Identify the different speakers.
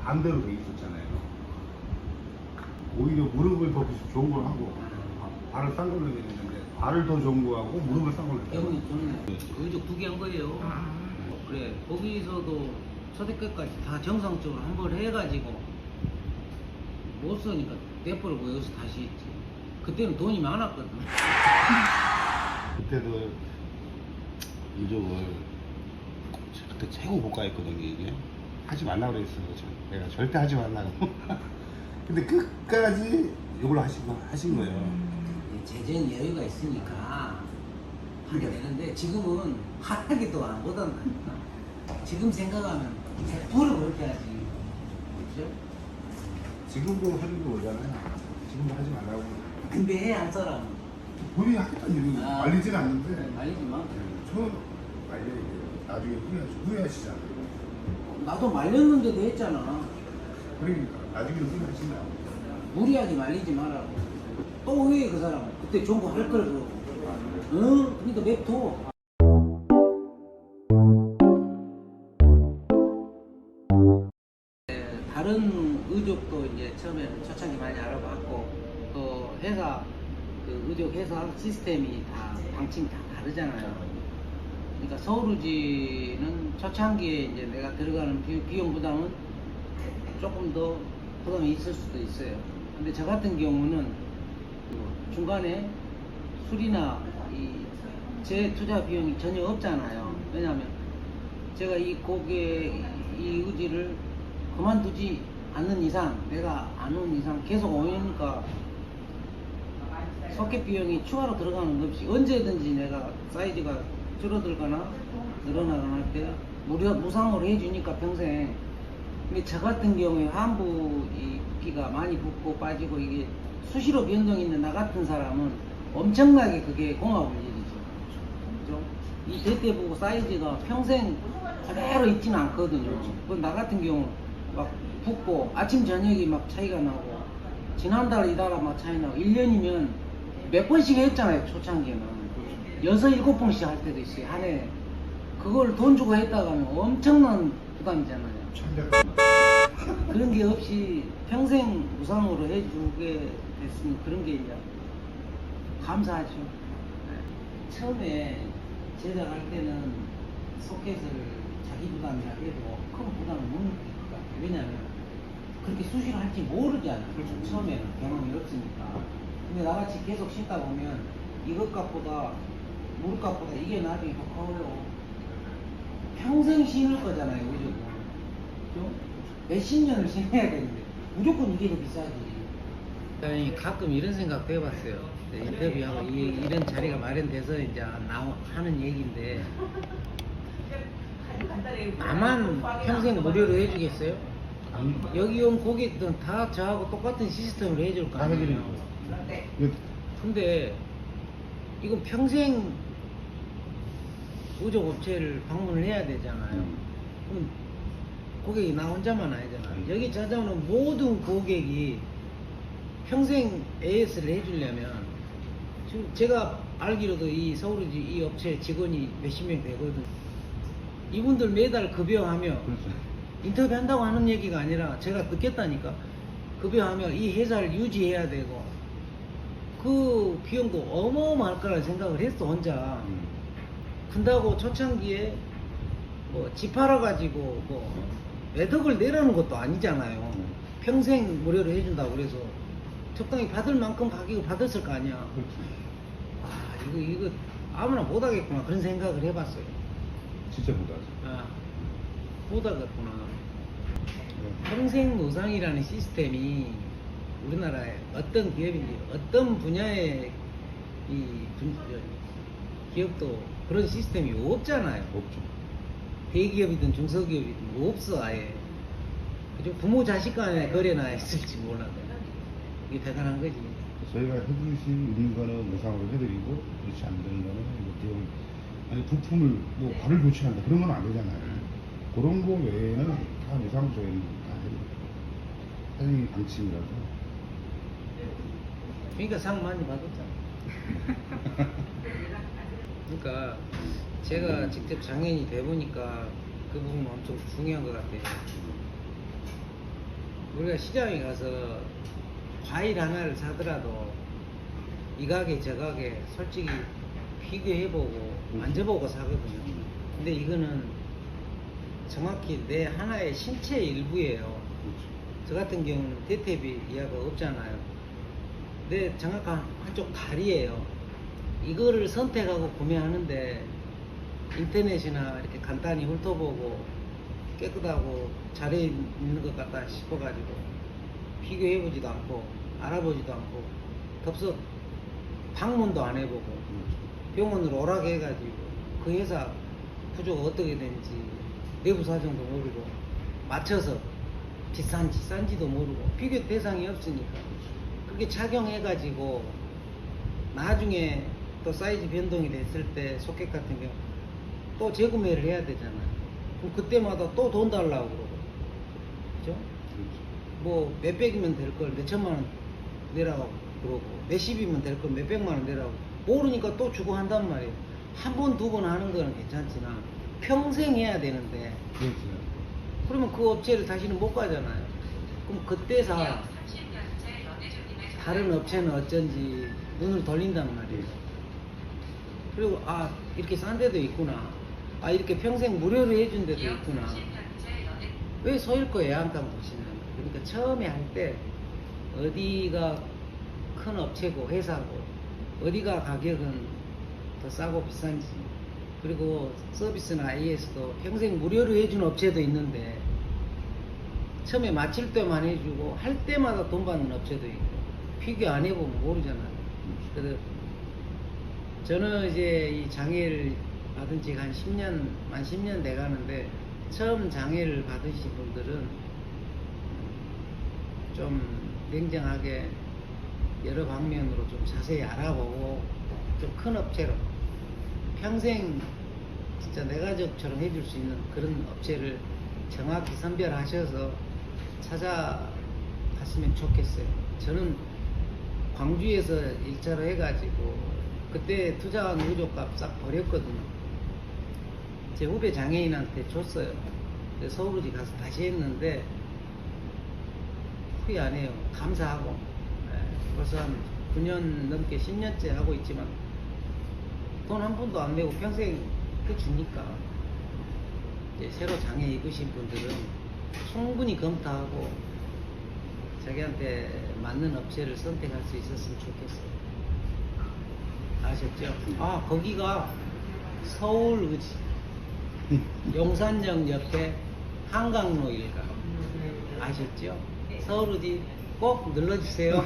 Speaker 1: 반대로 돼 있었잖아요. 오히려 무릎을 더 좋은 걸 하고 발을 싼 걸로 돼 있는데 발을 더 좋은 거 하고 무릎을 싼 걸로 돼
Speaker 2: 형님 저는 의족 2개 한 거예요. 그래 거기서도 서대까지 다 정상적으로 한 번 해가지고 못 쓰니까 내버리고 여기서 다시 했지. 그때는 돈이 많았거든.
Speaker 1: 그때도 의족을 그때 최고 고가였거든요. 이게 하지 말라고 그랬어. 내가 절대 하지 말라고. 근데 끝까지 이걸로 하신 거예요.
Speaker 2: 재정 여유가 있으니까 하게 되는데 지금은 하기도 안 못한다니까. 지금 생각하면 100% 그렇게 하지. 그죠?
Speaker 1: 지금도 하는 거 오잖아요. 지금도 하지 말라고.
Speaker 2: 근데 해 안 사람은
Speaker 1: 본인이 하겠다는 얘기 말리진 않는데
Speaker 2: 말리지 마.
Speaker 1: 저는 말려야 돼요. 나중에 후회하시잖아요.
Speaker 2: 나도 말렸는데도 했잖아.
Speaker 1: 그러니까 나중에 후회하신다고.
Speaker 2: 무리하게 말리지 말라고. 또 왜 그 사람은 그때 좋은 거 할 거라고. 응? 그러니까 냅둬. 다른 의족도 이제 처음에는 초창기 많이 알아봤고 또 회사 그 의족 회사 시스템이 다 방침이 다 다르잖아요. 그러니까 서울우지는 초창기에 이제 내가 들어가는 비용 부담은 조금 더 부담이 있을 수도 있어요. 근데 저 같은 경우는 그 중간에 수리나 이 재투자 비용이 전혀 없잖아요. 왜냐하면 제가 이 고객 이 의지를 그만두지 않는 이상, 내가 안 온 이상 계속 오니까 석회 비용이 추가로 들어가는 것 없이 언제든지 내가 사이즈가 줄어들거나 늘어나거나 할 때 무상으로 해주니까 평생. 근데 저 같은 경우에 환부 이 붓기가 많이 붓고 빠지고 이게 수시로 변동이 있는 나 같은 사람은 엄청나게 그게 고마운 일이죠. 그죠? 이 대퇴부 사이즈가 평생 그대로 있지는 않거든요. 그건 나 같은 경우 막 붓고 아침 저녁이 막 차이가 나고 지난달 이달아 막 차이 나고 1년이면 몇 번씩 했잖아요. 초창기에는 6, 7번씩 할 때도 있어요. 한 해. 그걸 돈 주고 했다가 하면 엄청난 부담이잖아요. 그런 게 없이 평생 무상으로 해주게 됐으면 그런 게 이제 감사하죠. 처음에 제작할 때는 소켓을 자기 부담이라 해도 큰 부담을 못 느낄 것 같아요. 왜냐하면 그렇게 수시로 할지 모르잖아요. 그렇죠. 처음에는 경험이 없으니까. 근데 나같이 계속 신다 보면 이것 값보다 무릎 값보다 이게 나중에 더 커요. 평생 신을 거잖아요. 무조건. 그죠? 몇십 년을 신어야 되는데 무조건 이게 더 비싸지. 아니, 가끔 이런 생각도 해봤어요. 인터뷰하고 이런 자리가 마련돼서 이제 하는 얘기인데 나만 평생 무료로 해주겠어요? 여기 온 고객들은 다 저하고 똑같은 시스템으로 해줄 거 아니에요. 근데 이건 평생 의족업체를 방문을 해야 되잖아요. 그럼 고객이 나 혼자만 아니잖아요. 여기 찾아오는 모든 고객이 평생 AS를 해주려면 지금 제가 알기로도 이 서울우지 이 업체 직원이 몇십 명 되거든요. 이분들 매달 급여하며 인터뷰한다고 하는 얘기가 아니라 제가 듣겠다니까 급여하며 이 회사를 유지해야 되고 그 비용도 어마어마할 거라 생각을 했어 혼자. 근다고 초창기에 뭐 집 팔아가지고 뭐 매덕을 내라는 것도 아니잖아요. 평생 무료로 해준다고 그래서 적당히 받을 만큼 가격을 받았을 거 아니야. 아 이거 아무나 못하겠구나 그런 생각을 해봤어요.
Speaker 1: 진짜 못하지.
Speaker 2: 아 못하겠구나. 평생 노상이라는 시스템이 우리나라에 어떤 기업인지 어떤 분야의 기업도 그런 시스템이 없잖아요.
Speaker 1: 없죠.
Speaker 2: 대기업이든 중소기업이든 없어 아예. 그죠? 부모 자식 간의 거래나 했을지 몰라도 이게 대단한 거지.
Speaker 1: 저희가 해주신 거는 무상으로 해드리고 그렇지 않는 거는 비용 아니 부품을 뭐 발을 교체한다 그런 건 안 되잖아요. 그런 거 외에는 다 무상으로 저희는 다 해드려요. 사장님 방침이라서.
Speaker 2: 그러니까 상 많이 받았잖아. 그러니까 제가 직접 장애인이 돼 보니까 그 부분 엄청 중요한 것 같아요. 우리가 시장에 가서 과일 하나를 사더라도 이 가게 저 가게 솔직히 비교해보고 만져보고 사거든요. 근데 이거는 정확히 내 하나의 신체의 일부예요.
Speaker 1: 그렇죠.
Speaker 2: 저 같은 경우는 대퇴비 이하가 없잖아요. 내 정확한 한쪽 다리예요. 이거를 선택하고 구매하는데 인터넷이나 이렇게 간단히 훑어보고 깨끗하고 잘해 있는 것 같다 싶어가지고 비교해보지도 않고 알아보지도 않고 덥석 방문도 안 해보고 병원으로 오라게 해가지고 그 회사 구조가 어떻게 되는지 내부 사정도 모르고 맞춰서 비싼지 싼지도 모르고 비교 대상이 없으니까 그렇게 착용해가지고 나중에 또 사이즈 변동이 됐을 때 소켓 같은 경우 또 재구매를 해야 되잖아요. 그럼 그때마다 또 돈 달라고 그러고 그죠? 뭐 몇백이면 될 걸 몇천만 원 내라고 그러고 몇십이면 될 걸 몇백만 원 내라고 모르니까 또 주고 한단 말이에요. 한 번 두 번 하는 거는 괜찮지만 평생 해야 되는데
Speaker 1: 그렇죠.
Speaker 2: 그러면 그 업체를 다시는 못 가잖아요. 그럼 그때서 다른 업체는 어쩐지 눈을 돌린단 말이에요. 그리고 아 이렇게 싼 데도 있구나, 아 이렇게 평생 무료로 해준 데도 있구나, 왜 소일거 애완감 보시는 거예요. 그러니까 처음에 할 때 어디가 큰 업체고 회사고 어디가 가격은 더 싸고 비싼지, 그리고 서비스나 AS도 평생 무료로 해준 업체도 있는데 처음에 마칠 때만 해주고 할 때마다 돈 받는 업체도 있고 비교 안 해보면 모르잖아요. 그래서 저는 이제 이 장애를 받은 지가 한 10년, 만 10년 돼 가는데 처음 장애를 받으신 분들은 좀 냉정하게 여러 방면으로 좀 자세히 알아보고 좀 큰 업체로 평생 진짜 내 가족처럼 해줄 수 있는 그런 업체를 정확히 선별하셔서 찾아갔으면 좋겠어요. 저는 광주에서 일자로 해가지고 그때 투자한 우조값 싹 버렸거든요. 제 후배 장애인한테 줬어요. 서울우지 가서 다시 했는데 후회 안 해요. 감사하고. 벌써 한 9년 넘게 10년째 하고 있지만 돈 한 푼도 안 내고 평생 그 주니까 이제 새로 장애 입으신 분들은 충분히 검토하고 자기한테 맞는 업체를 선택할 수 있었으면 좋겠어요. 아셨죠? 아 거기가 서울의지 용산역 옆에 한강로 일가 아셨죠? 서울의지 꼭 눌러주세요.